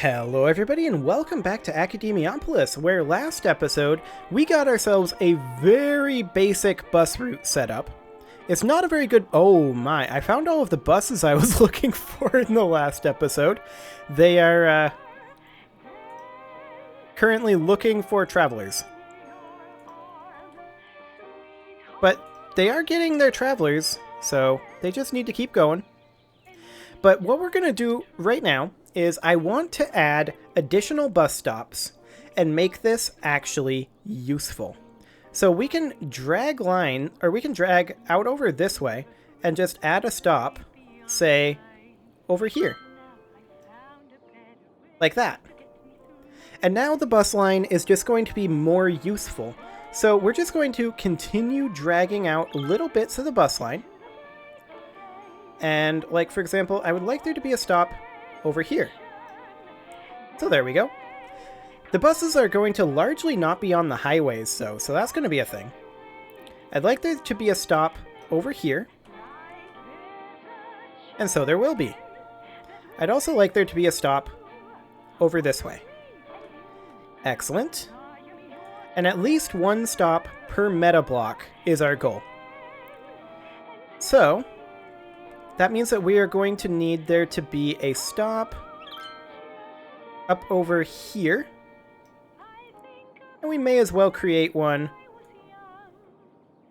Hello everybody and welcome back to Academiopolis, where last episode we got ourselves a very basic bus route set up. It's not a very good... Oh my, I found all of the buses I was looking for in the last episode. They are currently looking for travelers. But they are getting their travelers, so they just need to keep going. But what we're going to do right now is I want to add additional bus stops and make this actually useful. So we can drag out over this way and just add a stop, say, over here. Like that. And now the bus line is just going to be more useful. So we're just going to continue dragging out little bits of the bus line. And, like, for example, I would like there to be a stop over here. So there we go. The buses are going to largely not be on the highways, though, so that's going to be a thing. I'd like there to be a stop over here. And so there will be. I'd also like there to be a stop over this way. Excellent. And at least one stop per meta block is our goal. So that means that we are going to need there to be a stop up over here. And we may as well create one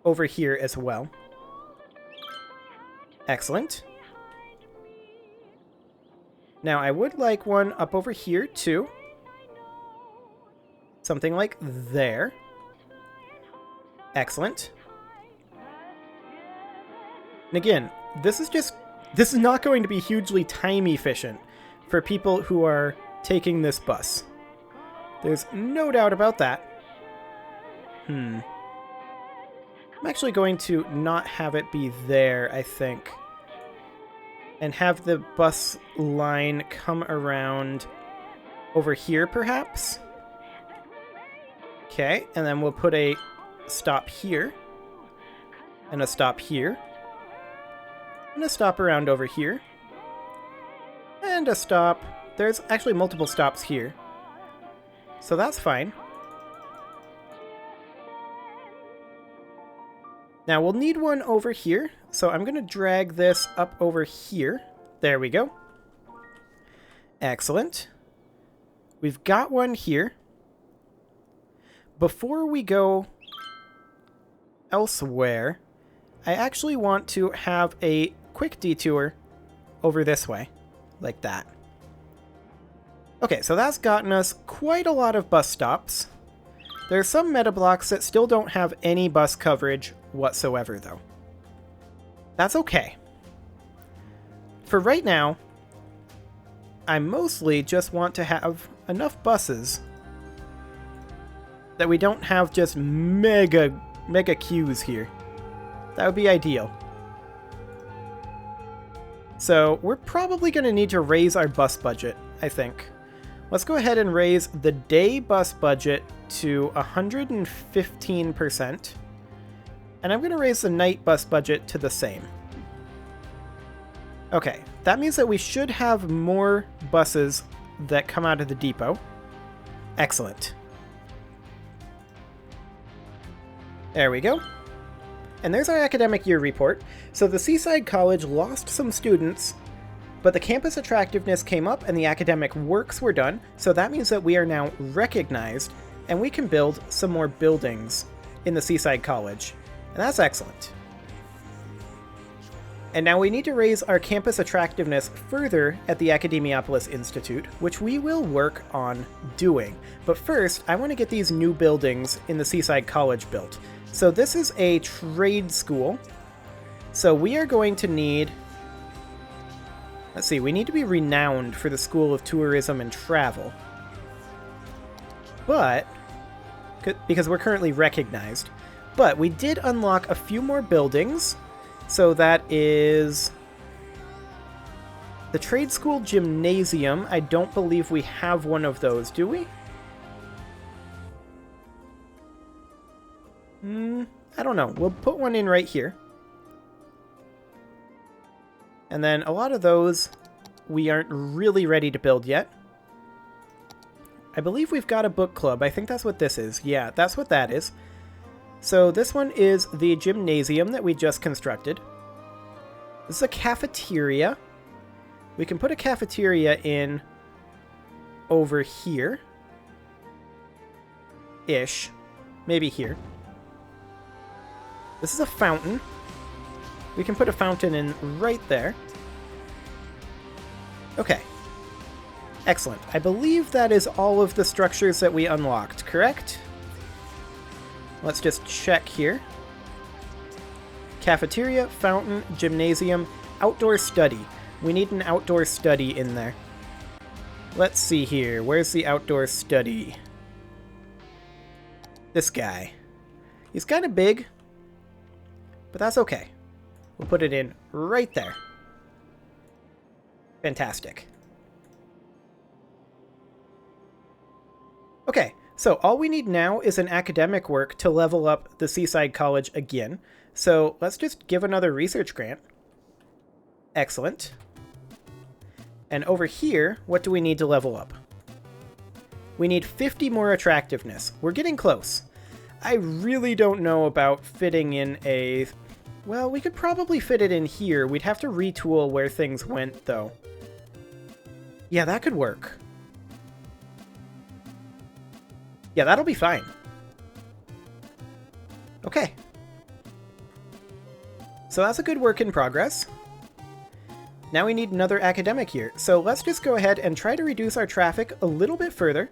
over here as well. Excellent. Now I would like one up over here too. Something like there. Excellent. And again, this is not going to be hugely time efficient for people who are taking this bus. There's no doubt about that. I'm actually going to not have it be there, I think. And have the bus line come around over here, perhaps? Okay, and then we'll put a stop here. And a stop here. And a stop around over here. And a stop. There's actually multiple stops here. So that's fine. Now we'll need one over here. So I'm going to drag this up over here. There we go. Excellent. We've got one here. Before we go elsewhere, I actually want to have a quick detour over this way. Like that. Okay, so that's gotten us quite a lot of bus stops. There are some meta blocks that still don't have any bus coverage whatsoever, though. That's okay. For right now, I mostly just want to have enough buses that we don't have just mega queues here. That would be ideal. So we're probably going to need to raise our bus budget, I think. Let's go ahead and raise the day bus budget to 115%. And I'm going to raise the night bus budget to the same. Okay, that means that we should have more buses that come out of the depot. Excellent. There we go. And there's our academic year report. So the Seaside College lost some students, but the campus attractiveness came up and the academic works were done, so that means that we are now recognized and we can build some more buildings in the Seaside College. And that's excellent. And now we need to raise our campus attractiveness further at the Academiopolis Institute, which we will work on doing. But first, I want to get these new buildings in the Seaside College built. So this is a trade school. So we are going to need... Let's see, we need to be renowned for the School of Tourism and Travel. But... because we're currently recognized. But we did unlock a few more buildings. So that is... the Trade School Gymnasium. I don't believe we have one of those, do we? I don't know. We'll put one in right here. And then a lot of those we aren't really ready to build yet. I believe we've got a book club. I think that's what this is. Yeah, that's what that is. So this one is the gymnasium that we just constructed. This is a cafeteria. We can put a cafeteria in over here. Ish. Maybe here. This is a fountain. We can put a fountain in right there. Okay. Excellent. I believe that is all of the structures that we unlocked, correct? Let's just check here. Cafeteria, fountain, gymnasium, outdoor study. We need an outdoor study in there. Let's see here. Where's the outdoor study? This guy. He's kind of big, but that's okay. We'll put it in right there. Fantastic. Okay, so all we need now is an academic work to level up the Seaside College again. So let's just give another research grant. Excellent. And over here, what do we need to level up? We need 50 more attractiveness. We're getting close. I really don't know about fitting in a... Well, we could probably fit it in here. We'd have to retool where things went, though. Yeah, that could work. Yeah, that'll be fine. Okay. So that's a good work in progress. Now we need another academic year, so let's just go ahead and try to reduce our traffic a little bit further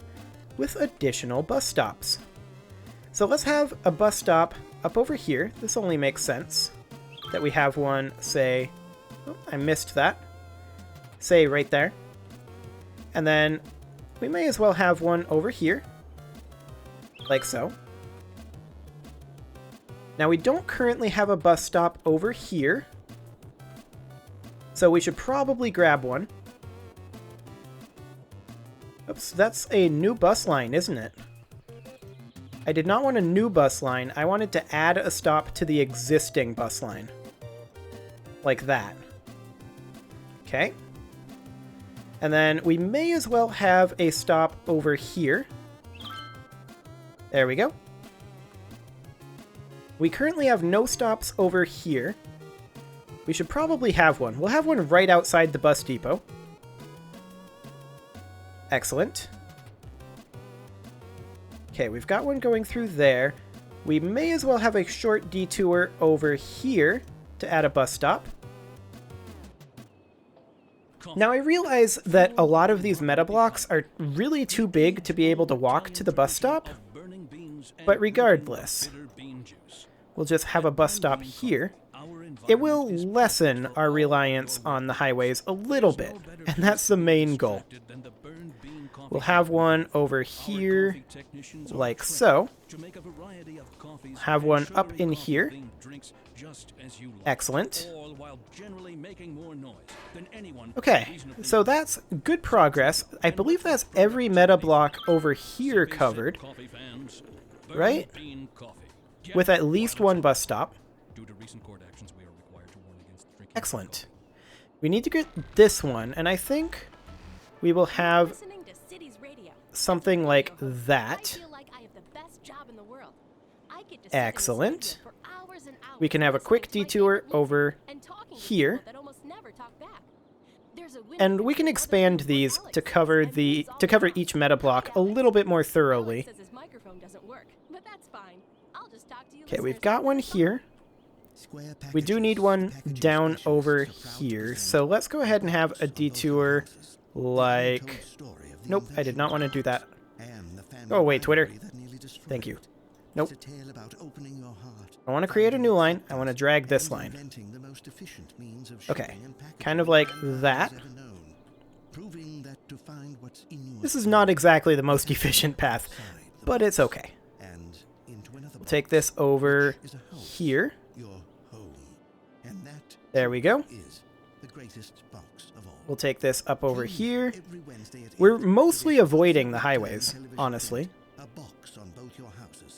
with additional bus stops. So let's have a bus stop up over here. This only makes sense that we have one, say... Oh, I missed that. Say right there. And then we may as well have one over here. Like so. Now we don't currently have a bus stop over here. So we should probably grab one. Oops, that's a new bus line, isn't it? I did not want a new bus line. I wanted to add a stop to the existing bus line. Like that. Okay. And then we may as well have a stop over here. There we go. We currently have no stops over here. We should probably have one. We'll have one right outside the bus depot. Excellent. Okay, we've got one going through there. We may as well have a short detour over here to add a bus stop. Now I realize that a lot of these meta blocks are really too big to be able to walk to the bus stop, but regardless, we'll just have a bus stop here. It will lessen our reliance on the highways a little bit, and that's the main goal. We'll have one over here, like so. Have one up in here. Excellent. Okay, so that's good progress. I believe that's every meta block over here covered, right? With at least one bus stop. Excellent. We need to get this one, and I think we will have something like that. Excellent. We can have a quick detour over here. And we can expand these to cover each meta block a little bit more thoroughly. Okay, we've got one here. We do need one down over here, so let's go ahead and have a detour like... Nope, I did not want to do that. Oh, wait, Twitter. Thank you. Nope. I want to create a new line. I want to drag this line. Okay, kind of like that. This is not exactly the most efficient path, but it's okay. We'll take this over here. There we go. We'll take this up over here. We're mostly avoiding the highways, honestly.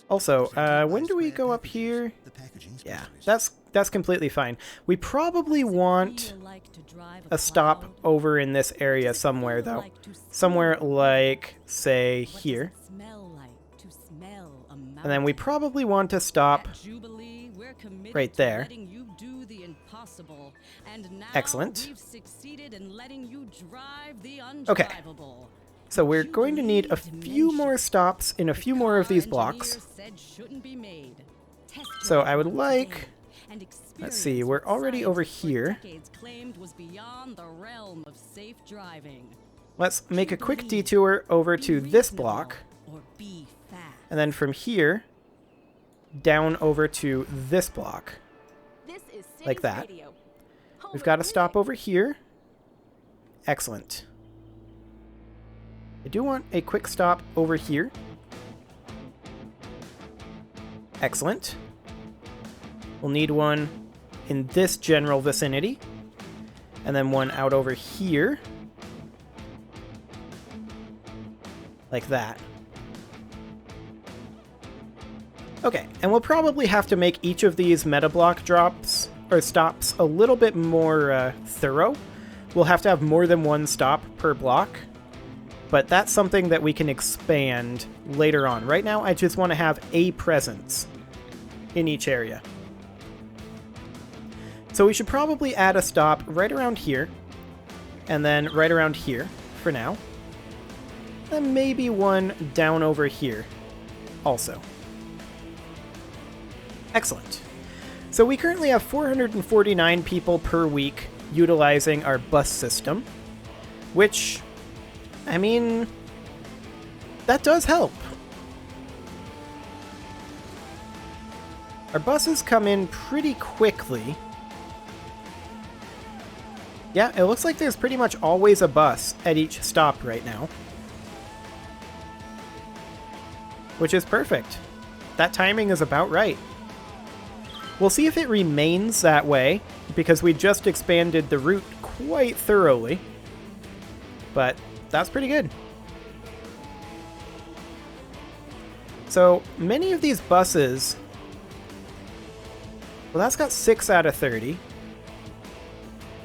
Also, when do we go up here? Yeah, that's That's completely fine. We probably want a stop over in this area somewhere, though. Somewhere like, say, here. And then we probably want to stop right there. Excellent. Okay. So we're going to need a few more stops in a few more of these blocks. So I would like... Let's see, we're already over here. Let's make a quick detour over to this block. And then from here, down over to this block. Like that. We've got to stop over here. Excellent. I do want a quick stop over here. Excellent. We'll need one in this general vicinity. And then one out over here. Like that. Okay, and we'll probably have to make each of these meta block drops, or stops, a little bit more thorough. We'll have to have more than one stop per block. But that's something that we can expand later on. Right now, I just want to have a presence in each area. So we should probably add a stop right around here, and then right around here for now. And maybe one down over here also. Excellent. So we currently have 449 people per week utilizing our bus system, which... I mean, that does help. Our buses come in pretty quickly. Yeah, it looks like there's pretty much always a bus at each stop right now. Which is perfect. That timing is about right. We'll see if it remains that way, because we just expanded the route quite thoroughly. But... that's pretty good. So, many of these buses... well, that's got 6 out of 30.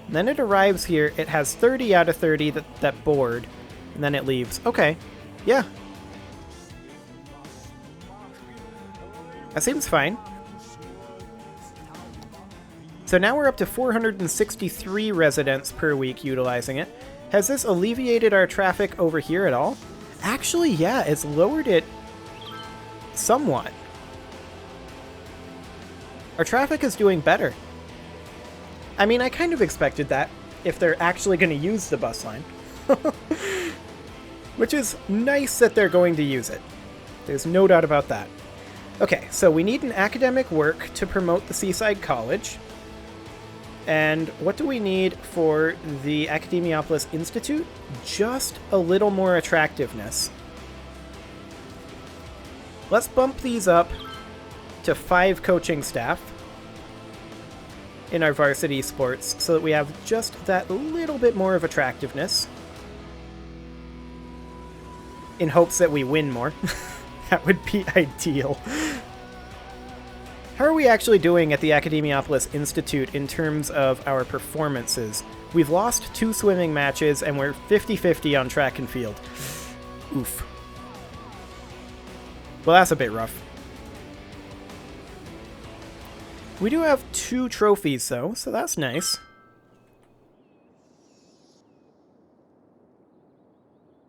And then it arrives here, it has 30 out of 30 that board, and then it leaves. Okay, yeah. That seems fine. So now we're up to 463 residents per week utilizing it. Has this alleviated our traffic over here at all? Actually, yeah, it's lowered it somewhat. Our traffic is doing better. I mean, I kind of expected that, if they're actually going to use the bus line. Which is nice that they're going to use it. There's no doubt about that. Okay, so we need an academic work to promote the Seaside College. And what do we need for the Academiopolis Institute? Just a little more attractiveness. Let's bump these up to 5 coaching staff in our varsity sports so that we have just that little bit more of attractiveness. In hopes that we win more. That would be ideal. How are we actually doing at the Academiopolis Institute in terms of our performances? We've lost 2 swimming matches, and we're 50-50 on track and field. Oof. Well, that's a bit rough. We do have 2 trophies, though, so that's nice.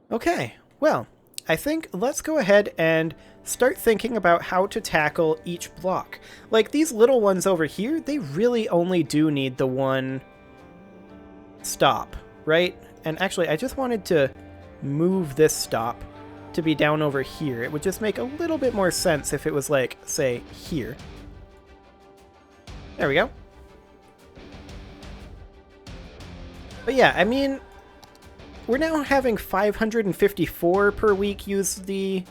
Okay, well, I think let's go ahead and start thinking about how to tackle each block. Like, these little ones over here, they really only do need the one stop, right? And actually, I just wanted to move this stop to be down over here. It would just make a little bit more sense if it was, like, say, here. There we go. But yeah, I mean, we're now having 554 per week use the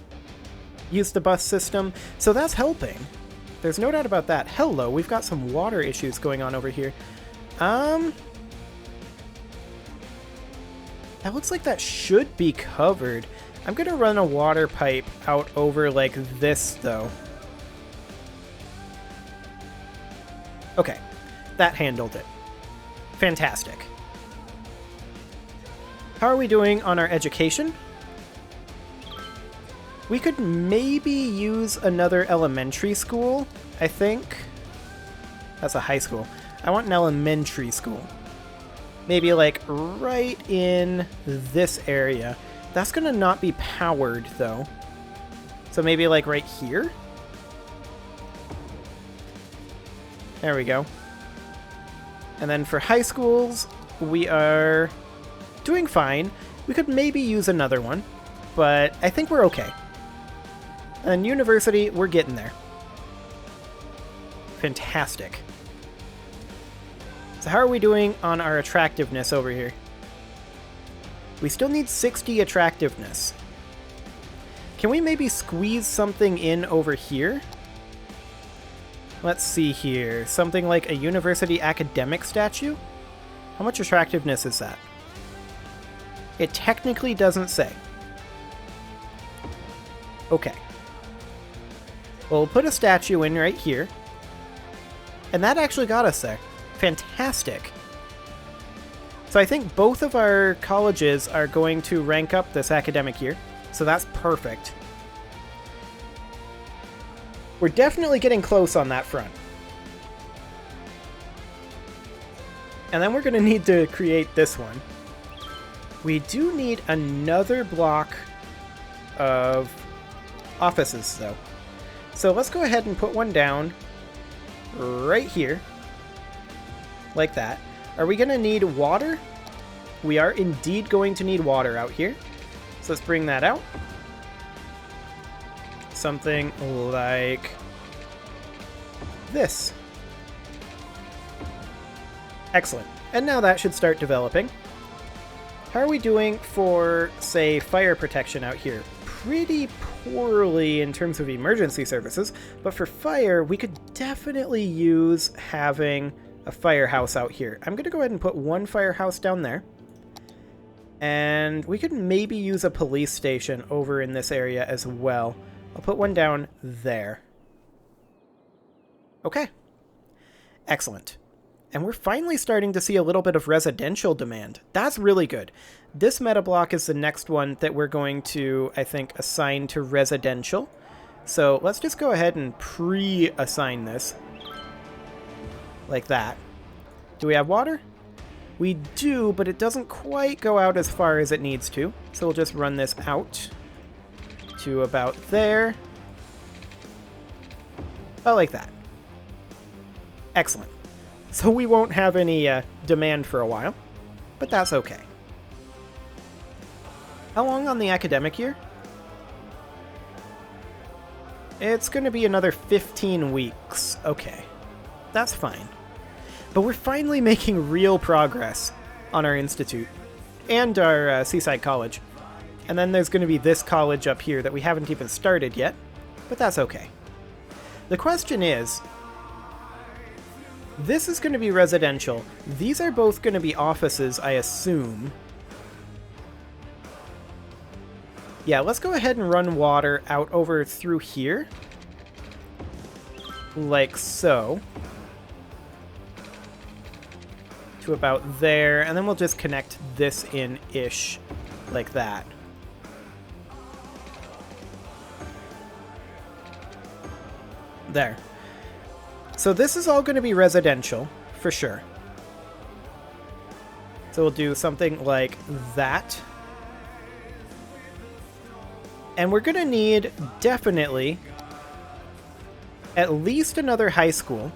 bus system, so that's helping. There's no doubt about that. Hello, we've got some water issues going on over here. That looks like that should be covered. I'm gonna run a water pipe out over like this, though. Okay, that handled it. Fantastic. How are we doing on our education? We could maybe use another elementary school, I think. That's a high school. I want an elementary school. Maybe like right in this area. That's gonna not be powered though. So maybe like right here? There we go. And then for high schools, we are doing fine. We could maybe use another one, but I think we're okay. And then university, we're getting there. Fantastic. So how are we doing on our attractiveness over here? We still need 60 attractiveness. Can we maybe squeeze something in over here? Let's see here. Something like a university academic statue? How much attractiveness is that? It technically doesn't say. Okay. Well, we'll put a statue in right here. And that actually got us there. Fantastic. So I think both of our colleges are going to rank up this academic year. So that's perfect. We're definitely getting close on that front. And then we're going to need to create this one. We do need another block of offices, though. So let's go ahead and put one down right here. Like that. Are we going to need water? We are indeed going to need water out here. So let's bring that out. Something like this. Excellent. And now that should start developing. How are we doing for, say, fire protection out here? Pretty poorly in terms of emergency services, but for fire, we could definitely use having a firehouse out here. I'm going to go ahead and put one firehouse down there. And we could maybe use a police station over in this area as well. I'll put one down there. Okay. Excellent. And we're finally starting to see a little bit of residential demand. That's really good. This meta block is the next one that we're going to, I think, assign to residential. So let's just go ahead and pre-assign this. Like that. Do we have water? We do, but it doesn't quite go out as far as it needs to. So we'll just run this out to about there. About like that. Excellent. So we won't have any demand for a while, but that's okay. How long on the academic year? It's going to be another 15 weeks. Okay, that's fine. But we're finally making real progress on our institute and our Seaside College. And then there's going to be this college up here that we haven't even started yet, but that's okay. The question is, this is going to be residential. These are both going to be offices, I assume. Yeah, let's go ahead and run water out over through here. Like so. To about there, and then we'll just connect this in-ish like that. There. So this is all going to be residential, for sure. So we'll do something like that. And we're going to need, definitely, at least another high school.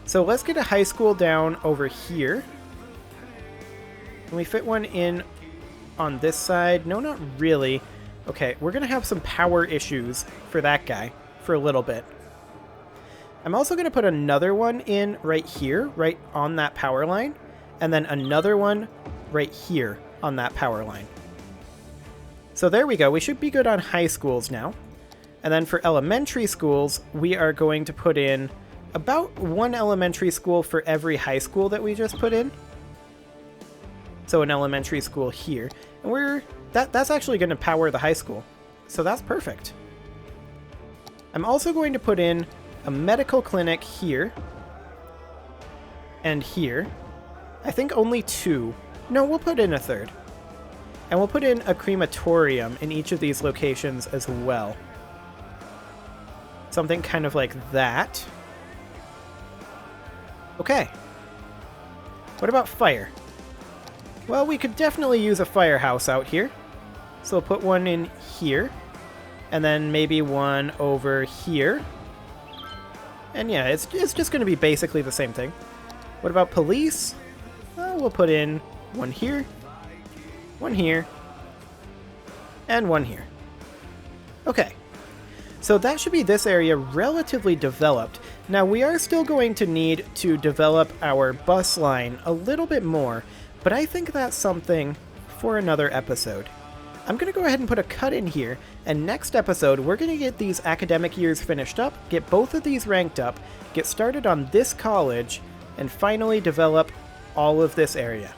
So let's get a high school down over here. Can we fit one in on this side? No, not really. Okay, we're going to have some power issues for that guy for a little bit. I'm also going to put another one in right here, right on that power line. And then another one right here on that power line. So there we go. We should be good on high schools now. And then for elementary schools, we are going to put in about one elementary school for every high school that we just put in. So an elementary school here. And that's actually going to power the high school. So that's perfect. I'm also going to put in a medical clinic here. and here. I think only 2. No, we'll put in a 3rd. And we'll put in a crematorium in each of these locations as well. Something kind of like that. Okay. What about fire? Well, we could definitely use a firehouse out here. So we'll put one in here. And then maybe one over here. And yeah, it's just going to be basically the same thing. What about police? Well, we'll put in one here, one here, and one here. Okay. So that should be this area relatively developed. Now we are still going to need to develop our bus line a little bit more, but I think that's something for another episode. I'm going to go ahead and put a cut in here, and next episode we're going to get these academic years finished up, get both of these ranked up, get started on this college, and finally develop all of this area.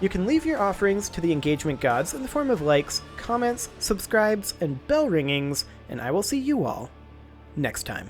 You can leave your offerings to the engagement gods in the form of likes, comments, subscribes, and bell ringings, and I will see you all next time.